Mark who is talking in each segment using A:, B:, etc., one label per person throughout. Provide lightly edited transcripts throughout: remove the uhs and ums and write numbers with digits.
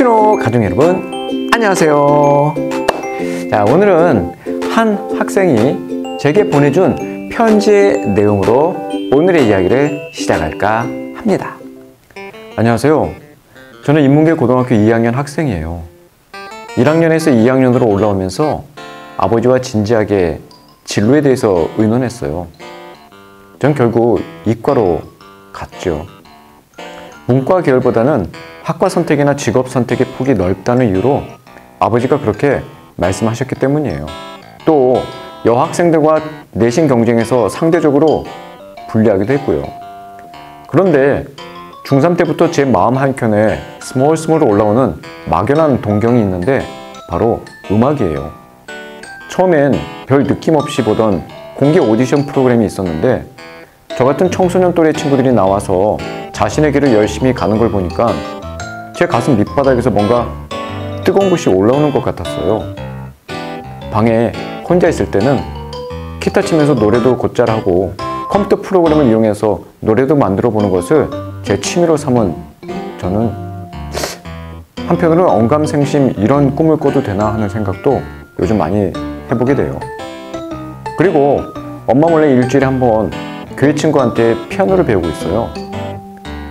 A: 유치노 가족 여러분, 안녕하세요. 자, 오늘은 한 학생이 제게 보내준 편지의 내용으로 오늘의 이야기를 시작할까 합니다. 안녕하세요. 저는 인문계 고등학교 2학년 학생이에요. 1학년에서 2학년으로 올라오면서 아버지와 진지하게 진로에 대해서 의논했어요. 전 결국 이과로 갔죠. 문과 계열보다는 학과 선택이나 직업 선택의 폭이 넓다는 이유로 아버지가 그렇게 말씀하셨기 때문이에요. 또 여학생들과 내신 경쟁에서 상대적으로 불리하기도 했고요. 그런데 중3 때부터 제 마음 한켠에 스멀스멀 올라오는 막연한 동경이 있는데 바로 음악이에요. 처음엔 별 느낌 없이 보던 공개 오디션 프로그램이 있었는데 저 같은 청소년 또래 친구들이 나와서 자신의 길을 열심히 가는 걸 보니까 제 가슴 밑바닥에서 뭔가 뜨거운 것이 올라오는 것 같았어요. 방에 혼자 있을 때는 기타 치면서 노래도 곧잘 하고 컴퓨터 프로그램을 이용해서 노래도 만들어 보는 것을 제 취미로 삼은 저는 한편으로는 언감생심 이런 꿈을 꿔도 되나 하는 생각도 요즘 많이 해보게 돼요. 그리고 엄마 몰래 일주일에 한 번 교회 친구한테 피아노를 배우고 있어요.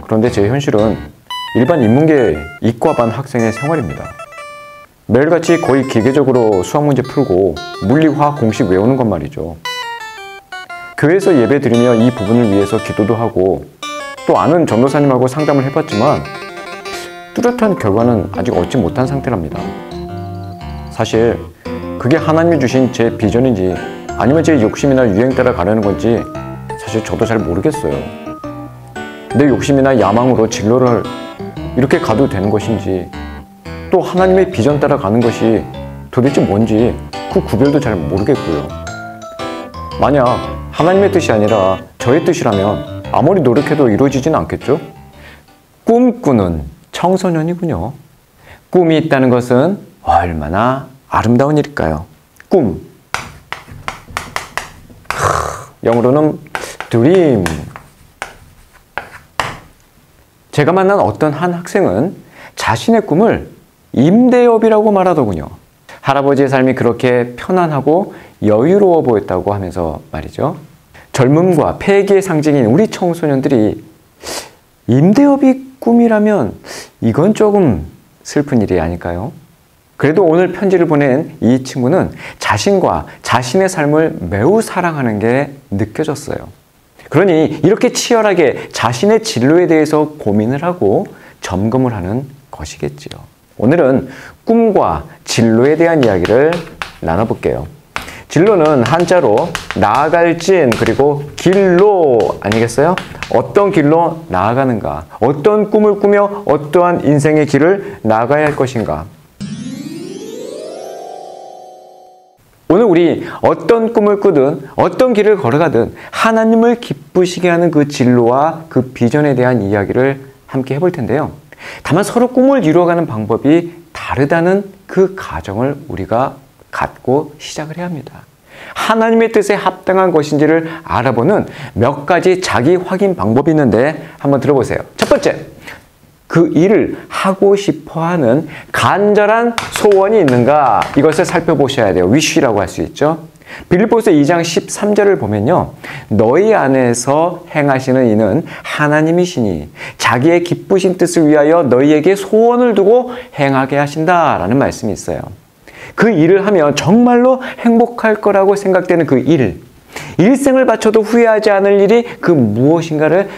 A: 그런데 제 현실은 일반 인문계 이과반 학생의 생활입니다. 매일같이 거의 기계적으로 수학 문제 풀고 물리, 화학 공식 외우는 것 말이죠. 교회에서 예배 드리며 이 부분을 위해서 기도도 하고 또 아는 전도사님하고 상담을 해봤지만 뚜렷한 결과는 아직 얻지 못한 상태랍니다. 사실 그게 하나님이 주신 제 비전인지 아니면 제 욕심이나 유행 따라 가려는 건지 사실 저도 잘 모르겠어요. 내 욕심이나 야망으로 진로를 이렇게 가도 되는 것인지 또 하나님의 비전 따라 가는 것이 도대체 뭔지 그 구별도 잘 모르겠고요. 만약 하나님의 뜻이 아니라 저의 뜻이라면 아무리 노력해도 이루어지진 않겠죠? 꿈꾸는 청소년이군요. 꿈이 있다는 것은 얼마나 아름다운 일일까요? 꿈. 영어로는 dream. 제가 만난 어떤 한 학생은 자신의 꿈을 임대업이라고 말하더군요. 할아버지의 삶이 그렇게 편안하고 여유로워 보였다고 하면서 말이죠. 젊음과 패기의 상징인 우리 청소년들이 임대업이 꿈이라면 이건 조금 슬픈 일이 아닐까요? 그래도 오늘 편지를 보낸 이 친구는 자신과 자신의 삶을 매우 사랑하는 게 느껴졌어요. 그러니 이렇게 치열하게 자신의 진로에 대해서 고민을 하고 점검을 하는 것이겠지요. 오늘은 꿈과 진로에 대한 이야기를 나눠볼게요. 진로는 한자로 나아갈 진 그리고 길로 아니겠어요? 어떤 길로 나아가는가? 어떤 꿈을 꾸며 어떠한 인생의 길을 나아가야 할 것인가? 오늘 우리 어떤 꿈을 꾸든 어떤 길을 걸어가든 하나님을 기쁘시게 하는 그 진로와 그 비전에 대한 이야기를 함께 해볼 텐데요. 다만 서로 꿈을 이루어가는 방법이 다르다는 그 가정을 우리가 갖고 시작을 해야 합니다. 하나님의 뜻에 합당한 것인지를 알아보는 몇 가지 자기 확인 방법이 있는데 한번 들어보세요. 첫 번째, 그 일을 하고 싶어하는 간절한 소원이 있는가? 이것을 살펴보셔야 돼요. wish라고 할 수 있죠. 빌립보서 2장 13절을 보면요. 너희 안에서 행하시는 이는 하나님이시니 자기의 기쁘신 뜻을 위하여 너희에게 소원을 두고 행하게 하신다라는 말씀이 있어요. 그 일을 하면 정말로 행복할 거라고 생각되는 그 일, 일생을 바쳐도 후회하지 않을 일이 그 무엇인가를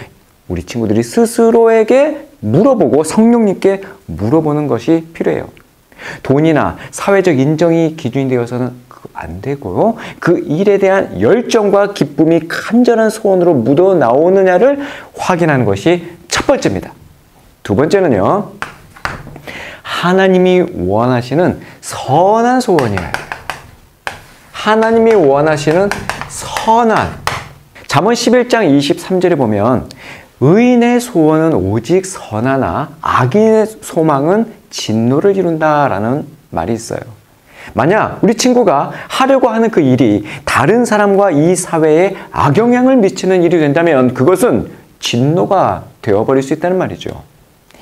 A: 우리 친구들이 스스로에게 물어보고 성령님께 물어보는 것이 필요해요. 돈이나 사회적 인정이 기준이 되어서는 안 되고요. 그 일에 대한 열정과 기쁨이 간절한 소원으로 묻어나오느냐를 확인하는 것이 첫 번째입니다. 두 번째는요. 하나님이 원하시는 선한 소원이에요. 하나님이 원하시는 선한. 잠언 11장 23절에 보면 의인의 소원은 오직 선하나 악인의 소망은 진노를 이룬다라는 말이 있어요. 만약 우리 친구가 하려고 하는 그 일이 다른 사람과 이 사회에 악영향을 미치는 일이 된다면 그것은 진노가 되어버릴 수 있다는 말이죠.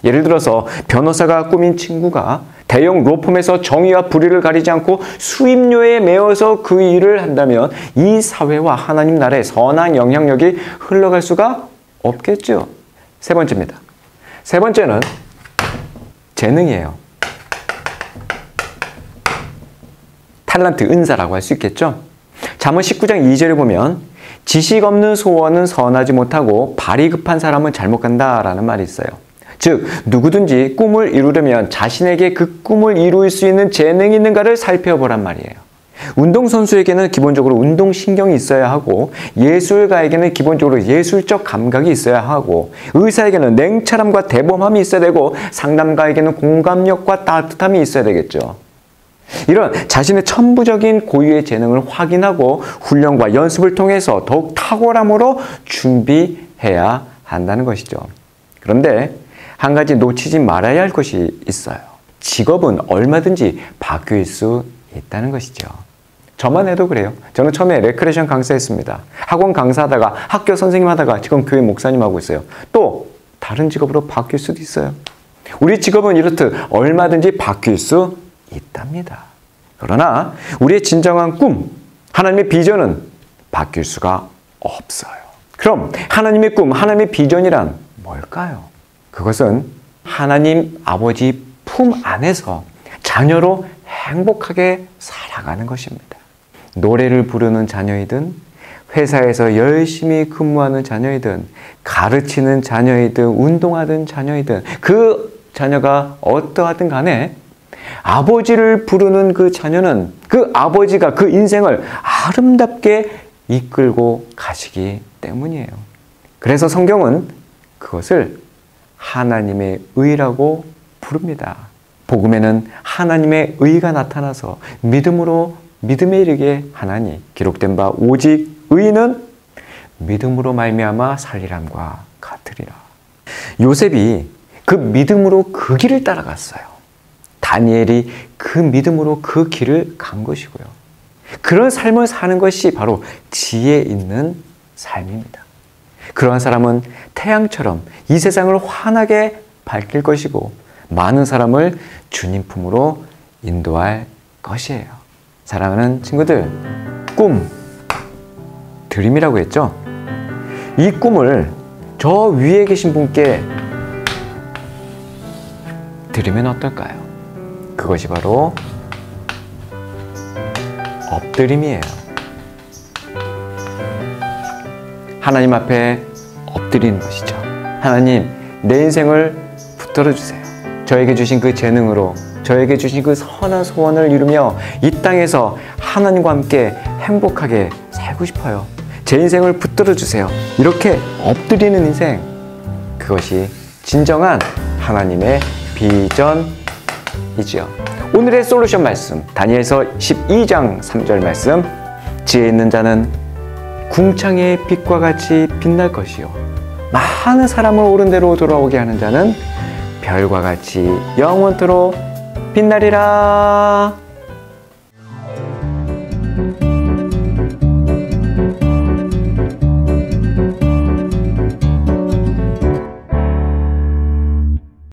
A: 예를 들어서 변호사가 꾸민 친구가 대형 로펌에서 정의와 불의를 가리지 않고 수임료에 매여서 그 일을 한다면 이 사회와 하나님 나라의 선한 영향력이 흘러갈 수가 없겠죠. 세 번째입니다. 세 번째는 재능이에요. 탤런트, 은사라고 할 수 있겠죠. 잠언 19장 2절에 보면 지식 없는 소원은 선하지 못하고 발이 급한 사람은 잘못 간다라는 말이 있어요. 즉 누구든지 꿈을 이루려면 자신에게 그 꿈을 이룰 수 있는 재능이 있는가를 살펴보란 말이에요. 운동선수에게는 기본적으로 운동신경이 있어야 하고 예술가에게는 기본적으로 예술적 감각이 있어야 하고 의사에게는 냉철함과 대범함이 있어야 되고 상담가에게는 공감력과 따뜻함이 있어야 되겠죠. 이런 자신의 천부적인 고유의 재능을 확인하고 훈련과 연습을 통해서 더욱 탁월함으로 준비해야 한다는 것이죠. 그런데 한 가지 놓치지 말아야 할 것이 있어요. 직업은 얼마든지 바뀔 수 있다는 것이죠. 저만 해도 그래요. 저는 처음에 레크레이션 강사했습니다. 학원 강사하다가 학교 선생님 하다가 지금 교회 목사님 하고 있어요. 또 다른 직업으로 바뀔 수도 있어요. 우리 직업은 이렇듯 얼마든지 바뀔 수 있답니다. 그러나 우리의 진정한 꿈, 하나님의 비전은 바뀔 수가 없어요. 그럼 하나님의 꿈, 하나님의 비전이란 뭘까요? 그것은 하나님 아버지 품 안에서 자녀로 행복하게 살아가는 것입니다. 노래를 부르는 자녀이든 회사에서 열심히 근무하는 자녀이든 가르치는 자녀이든 운동하던 자녀이든 그 자녀가 어떠하든 간에 아버지를 부르는 그 자녀는 그 아버지가 그 인생을 아름답게 이끌고 가시기 때문이에요. 그래서 성경은 그것을 하나님의 의라고 부릅니다. 복음에는 하나님의 의가 나타나서 믿음으로 믿음에 이르게 하나니 기록된 바 오직 의인은 믿음으로 말미암아 살리람과 같으리라. 요셉이 그 믿음으로 그 길을 따라갔어요. 다니엘이 그 믿음으로 그 길을 간 것이고요. 그런 삶을 사는 것이 바로 지혜 있는 삶입니다. 그러한 사람은 태양처럼 이 세상을 환하게 밝힐 것이고 많은 사람을 주님 품으로 인도할 것이에요. 사랑하는 친구들, 꿈, 드림이라고 했죠? 이 꿈을 저 위에 계신 분께 드리면 어떨까요? 그것이 바로 엎드림이에요. 하나님 앞에 엎드리는 것이죠. 하나님, 내 인생을 붙들어 주세요. 저에게 주신 그 재능으로 저에게 주신 그 선한 소원을 이루며 이 땅에서 하나님과 함께 행복하게 살고 싶어요. 제 인생을 붙들어 주세요. 이렇게 엎드리는 인생, 그것이 진정한 하나님의 비전이지요. 오늘의 솔루션 말씀, 다니엘서 12장 3절 말씀, 지혜 있는 자는 궁창의 빛과 같이 빛날 것이요 많은 사람을 옳은 대로 돌아오게 하는 자는 별과 같이 영원토록 빛나리라.